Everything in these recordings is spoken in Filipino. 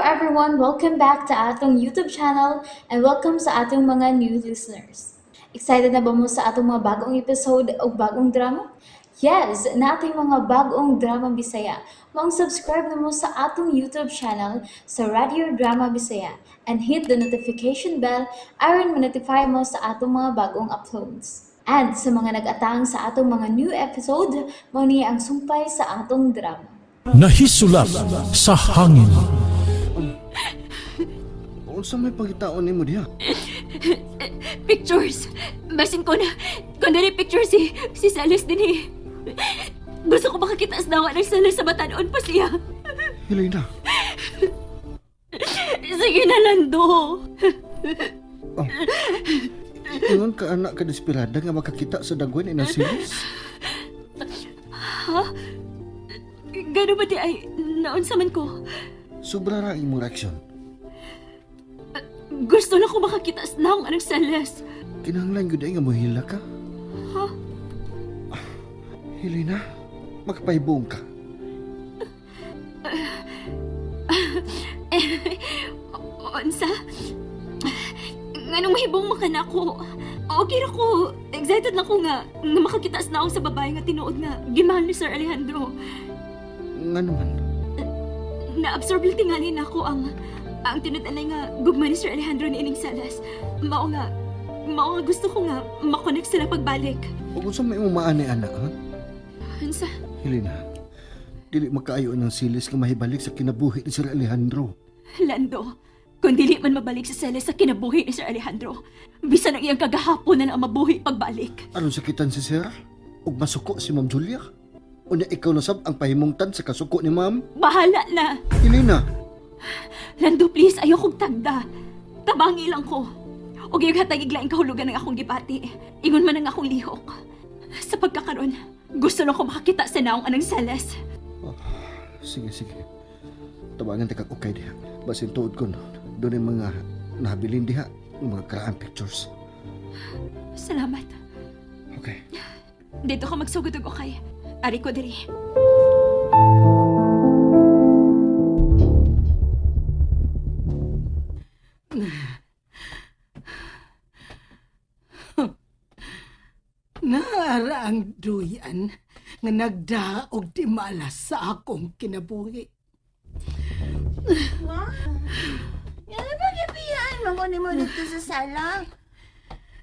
everyone! Welcome back to atong YouTube channel and welcome sa atong mga new listeners. Excited na ba mo sa atong mga bagong episode o bagong drama? Yes, na ating mga bagong drama Bisaya. Mag-subscribe na mo sa atong YouTube channel sa Radio Drama Bisaya and hit the notification bell aron ma-notify mo sa atong mga bagong uploads. And sa mga nag-atang sa atong mga new episode, mo niya ang sumpay sa atong drama. Nahisulat sa hangin. Unsa may pagitaon nimo diha? Pictures. Basin ko na picture si Salis din eh. Gusto ko makakita sa dawa ng Salis sa Batanon pa siya. Helena. Sige na, Lando. Oh. Ingon ka anak ka desperada nga makakita sa dagwan ina Silis. Ha? Gano ba di ay naunsa man ko? Sobra ra imong reaksyon. Gusto lang ko makakita sa naong anong Salis. Kinahanglan gyud ay nga mohila ka. Ha? Helena, makapahibong ka. Unsa? Nganong mahibong man ka na ako? Okay ra ko. Excited na ko nga makakita sa naong sa babae nga tinuod nga gimahal ni Sir Alejandro. Nga naman. Na-absorb lang tingali na ako ang tinutanay nga gugma ni Sir Alejandro ni Ining Salas. Mao nga gusto ko nga makonect sila pagbalik. Ug unsa may imong maani anak, ha? Unsa? Helena, dili makaayo ng Silis nga mahibalik sa kinabuhi ni Sir Alejandro. Lando, kung dili man mabalik sa Salas sa kinabuhi ni Sir Alejandro, bisan ang iyang kagahapon na lang ang mabuhi pagbalik. Aron sakitan si Sir? Ug masuko si Ma'am Julia? Unya ikaw na sab ang pahimungtan sa kasuko ni Ma'am? Bahala na! Helena! Lando, please, ayokong tagda. Tabangi lang ko. O gayag hatagiglaing kahulugan ng akong gipati. Ingon man ang akong lihok. Sa pagkakaroon, gusto lang ko makakita sa naong anang Salas. Oh, sige. Tabangan ta kag okay diha. Basin tuod ko, doon yung mga nahabilin diha, yung mga karaang pictures. Salamat. Okay. Dito ka magsugod og okay. Ari ko diri. Naara ang duyan nga nagdaog di malas sa akong kinabuhi. Ma? Yan ba gabihan? Mamuni mo dito sa sala?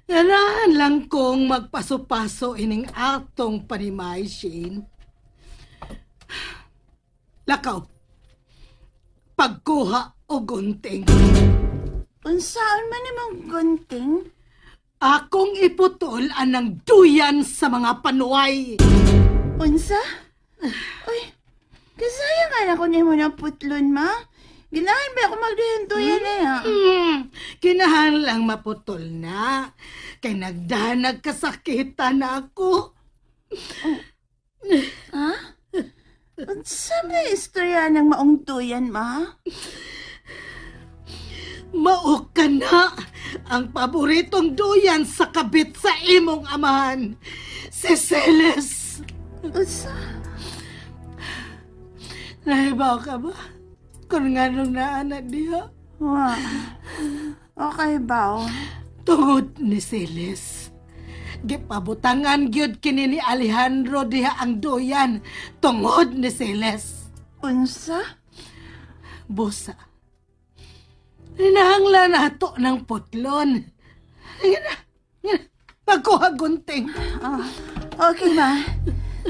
Ganahan lang kong magpaso-paso ining atong panimay, Shane. Lakaw, pagkuha o gunting. Unsaon man namang gunting? Akong iputol anang duyan sa mga panuway. Unsa? Uy, kasaya nga na ko ni mo ng putlon, ma. Ginahan ba ako magduyan-duyan na yan? Kinahan lang maputol na. Kay nagdanag kasakitan na ako. Ha? Unsa ba istorya ng maong duyan, ma? Mao ka na ang paboritong duyan sa kabit sa imong amahan, si Celes. Unsa? Nahibaw ka ba? Kung nga nung naanak diha, Wa. Okay ba? tungod ni Celes. Gipabutangan gyud kini ni Alejandro diha ang duyan tungod ni Celes. Unsa? Busa. Hinahanglan nato ng putlon. Nga na. Pagkuha gunting. Oh, okay, ma.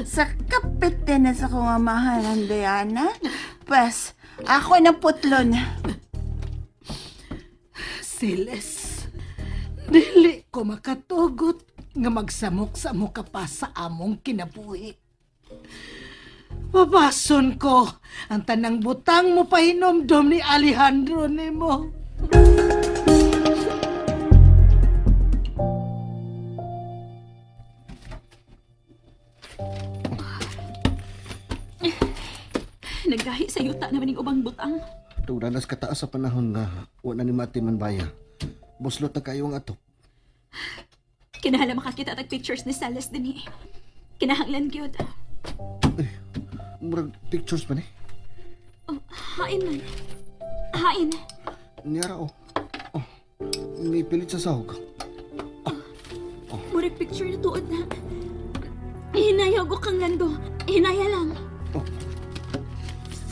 Sa kapit din na sa kong amahan ng Diana, pues, ako ng putlon. Siles, dili ko makatugot nga magsamok-samok ka pa sa among kinabuhi. Papason ko ang tanang butang mo pahinomdom ni Alejandro nimo. Naggahi sa yuta naman ng ubang butang. Tugdanas kataas sa panahon nga wala ni Mati Manbaya. Buslot na kayo ang atop. Kinahala makakita tag pictures ni Salas din eh. Kinahanglan gyud. Murag pictures pa ni. Oh, hain man. Hain. Niyara oh. Oh, may pilit sa sahog. Murag picture na tuod na. Hinayag ko kang Lando. Hinaya lang.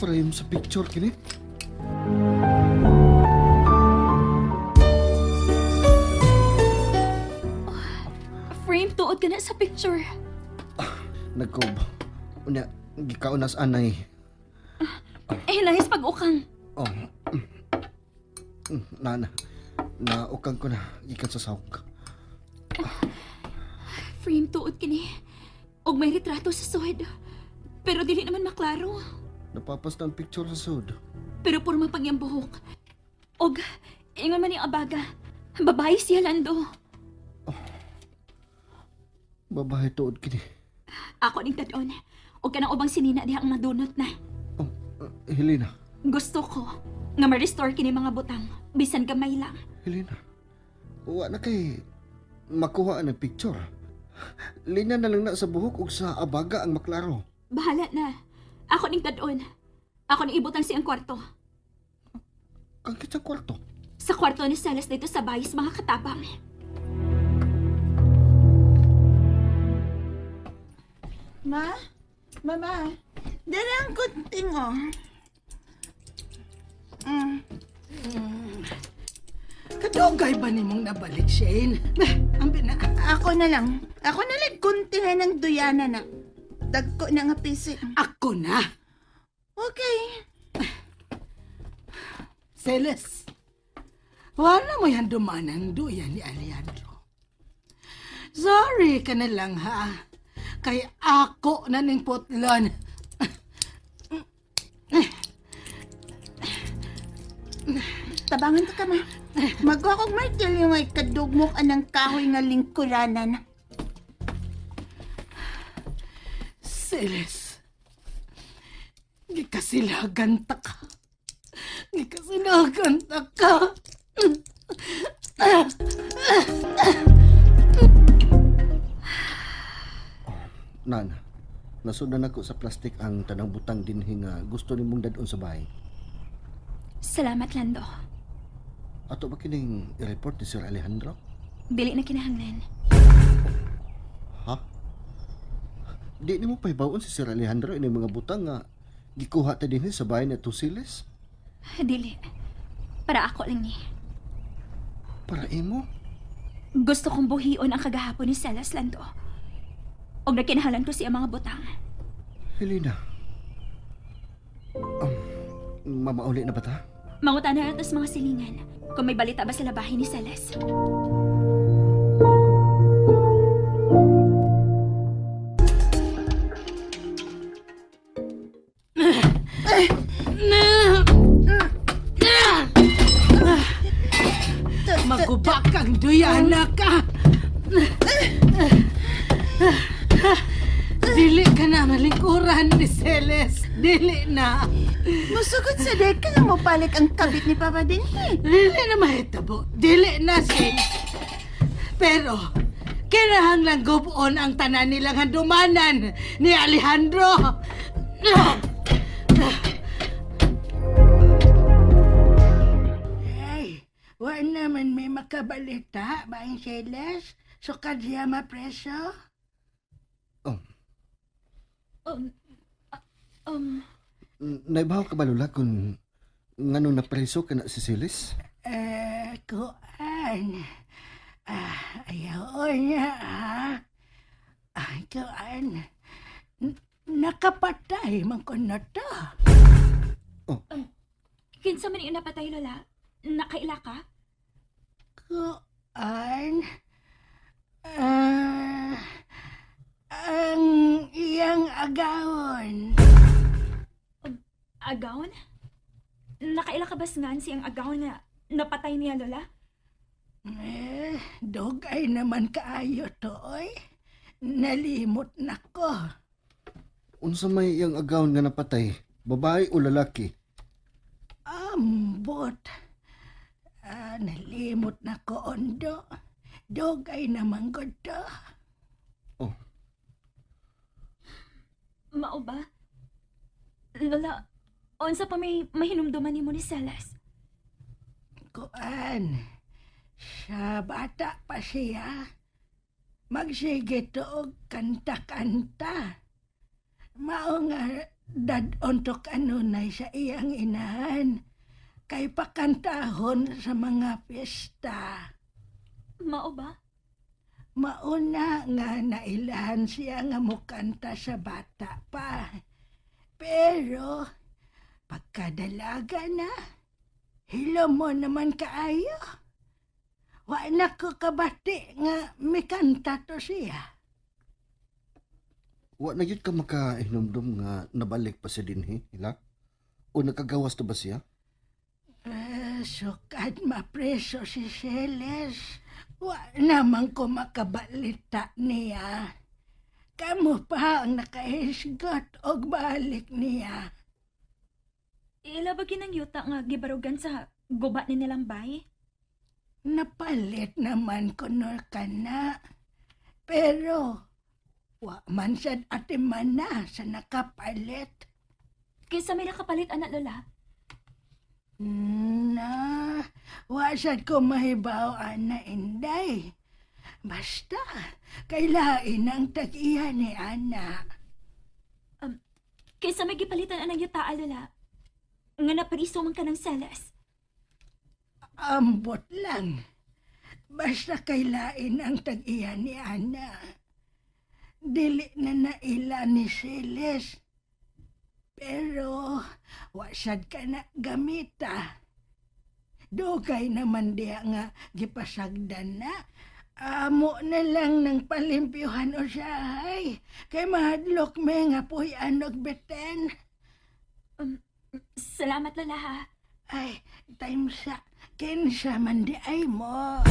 Frame sa picture kini. Frame tuod ka na sa picture. Nagkob. Unya, gikaunas anay. Hinayas pag-ukang. Oh. Naukang ko na gikan sa sahog. Frame tuod kini. Og may retrato sa suwed. Pero dili naman maklaro. Napapas na ang picture sa sud. Pero purma pang iyang buhok. Og, ingon man yung abaga. Babae siya, Lando. Babae tuod kini. Ako ning tadon. Og kanang ubang sinina diha ang madunot na. Oh, Helena. Gusto ko nga ma-restore kini mga butang. Bisan gamay lang. Helena. Wa na kay makuha ang picture. Linya na lang na sa buhok ug sa abaga ang maklaro. Bahala na. Ako ning tadon. Ako ning ibutang siyang kwarto. Kang kitsa kwarto. Sa kwarto ni Celes dito sa bayis mga katabang. Ma? Mama? Dala ang kunting, oh. Kadugay ba nimong nabalik, Shane? Ang bina... Ako na lang kunting ng duyana na. Dagko na nga pisi. Ako na. Okay. Celes, wala mo yan dumanang duyan ni Alejandro. Sorry ka na lang, ha? Kay ako na ning putlon. Tabangan ka ma. Magwa kong martilyo nga ikadugmok anang kahoy nga lingkuranan. Celes, gikasilagan ta ka. Gikasilagan ta ka. Nana, nasundan ako sa plastik ang tanang butang dinhi nga gusto nimong dadon sa bahay. Salamat, Lando. Ato ba kining i-report ni Sir Alejandro? Dili na kinahanglan. Ha? Di nimo pahibaon si Sir Alejandro ini mga butang nga gikuha ta dinhi sa bahay ni Tusiles? Dili. Para ako lang ni. Para imo? Gusto kong buhion ang kagahapon ni Celes, Lando. Og nakinahanglan ko siya mga butang. Helena. Mamauli na ba ta? Mangutan na natin sa mga silingan kung may balita ba sila bahay ni Celes. Magubak kang duyana ka. Dili ka na malingkuran ni Celes. Dili na. Musugod sa deka nga mo balik ang kabit ni Papa Dinhi. Dili na mahitabo. Dili na, Sin. Pero, kinahanglan gubon ang tanan nilang handumanan ni Alejandro. Ay, wa naman may makabalita ba ang Celes? Sukad siya mapreso? Naibaw ka ba lula kung ngano na preso ka na si Silis? Kuan. Ayaw niya, kuan. Nakapatay man ko na to. Kinsa man yung napatay, Lola? Nakaila ka? Kuan. Ang iyang agawon. Agawon? Nakaila ka ba nga siyang agawon na napatay niya, Lola? Dogay naman kaayo to, oy. Nalimot na ko. Unsa may iyang agawon nga napatay? Babae o lalaki? Ambot. Nalimot na ko, Ondo. Dogay naman ko to. Mao ba? Lola, unsa pa may mahinumduman ni mo ni Celes? kuan. Sa bata pa siya, magsige to og kanta-kanta. Mao nga dadon to kanunay sa iyang inahan. Kay pakantahon sa mga piyesta. Mao ba? Mauna nga nailahan siya nga mukanta sa bata pa. Pero, pagkadalaga na, hilo mo naman kaayo. Wa na ko kabati nga mikanta to siya. Wa na yun ka makahinumdum nga nabalik pa siya dinhi, ila? O nakagawas na ba siya? Sukad mapreso si Celes. Wa naman ko makabalita niya. Kamu pa ang nakahisgot og balik niya. Ila ba ginang yuta nga gibarugan sa guba ni nilang bay? Napalit naman ko ka na. Pero, wa man sad atiman na sa nakapalit. Kaysa may nakapalit, anak lola. Na, wa sad ko mahibaw ana inday. Basta, kailain ang tag-iya ni Ana. Kaysa may gipalitan anang yuta, lola. Nga napariso man ka ng Celes. Ambot lang. Basta kailain ang tag-iya ni Ana. Dili na naila ni Celes. Pero, wasad ka na gamita. Dugay naman diya nga gipasagdan na. Amo na lang ng palimpyuhan o siyahay. Kay mahadlok me nga puy anog beten. Salamat, lola, ha. Ay, time sa kinsa man di ay mo.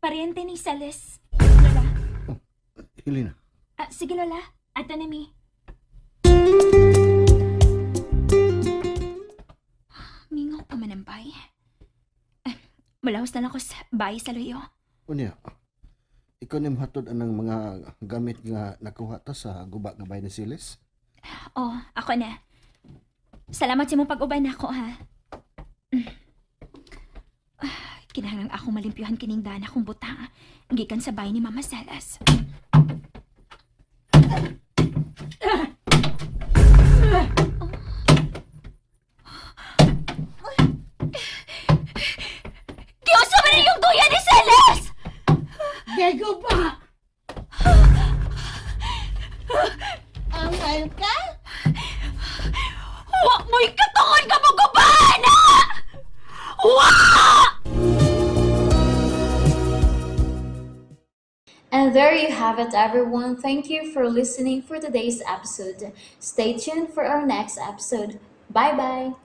Pariente ni Celes, lola. Helena, Sige, lola. Ato na mi. Mingaw pa man ang bay. Malawas na lang ko sa bay sa luyo. unya, ikaw ni mahatod anang mga gamit nga nakuha ta sa guba nga bayan ni Siles? Oh, ako na. Salamat sa mong pag-ubay na ako, ha. Kinahanglan ako malimpyuhan kining dana kong butang. Gikan sa bay ni Mama Celes. Kiusa man yung tuya ni Celes! Gego ba? Angal ka? Wa mo'y katungon ka magubana! Wa! And there you have it, everyone. Thank you for listening for today's episode. Stay tuned for our next episode. Bye bye.